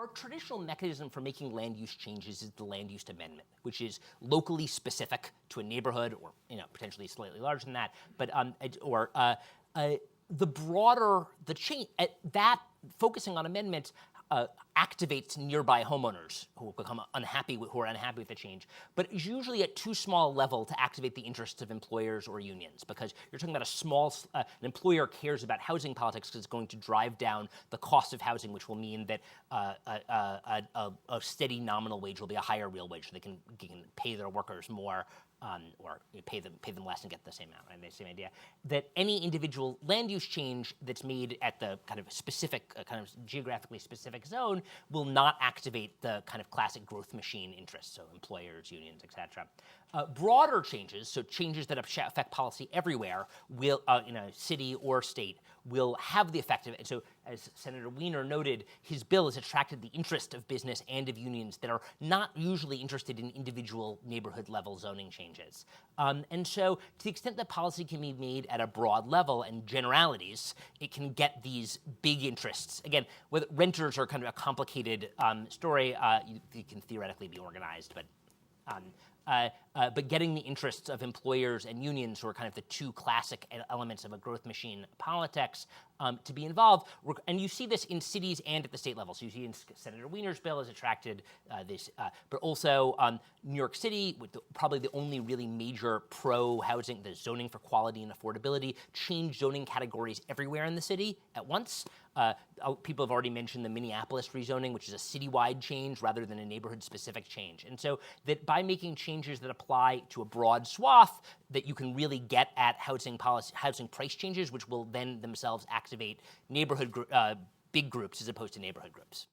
Our traditional mechanism for making land use changes is the land use amendment, which is locally specific to a neighborhood, or potentially slightly larger than that. But the broader the change, that focusing on amendments activates nearby homeowners who become unhappy with the change, but it's usually at too small a level to activate the interests of employers or unions, because you're talking about an employer cares about housing politics because it's going to drive down the cost of housing, which will mean that a steady nominal wage will be a higher real wage, so they can pay their workers more. Or pay them less and get the same amount, right? The same idea that any individual land use change that's made at the kind of specific, kind of geographically specific zone will not activate the kind of classic growth machine interests, so employers, unions, et cetera. Broader changes, so changes that affect policy everywhere, will in a city or state, will have the effect of it. So as Senator Wiener noted, his bill has attracted the interest of business and of unions that are not usually interested in individual neighborhood level zoning changes. And so to the extent that policy can be made at a broad level and generalities, it can get these big interests. Again, with renters are kind of a complicated story. They can theoretically be organized, but getting the interests of employers and unions, who are kind of the two classic elements of a growth machine politics, to be involved. And you see this in cities and at the state level. So you see in Senator Wiener's bill has attracted this, but also New York City, with probably the only really major pro-housing, the zoning for quality and affordability, changed zoning categories everywhere in the city at once. People have already mentioned the Minneapolis rezoning, which is a citywide change rather than a neighborhood-specific change. And so that by making changes that apply to a broad swath, that you can really get at housing price changes, which will then themselves activate neighborhood big groups as opposed to neighborhood groups.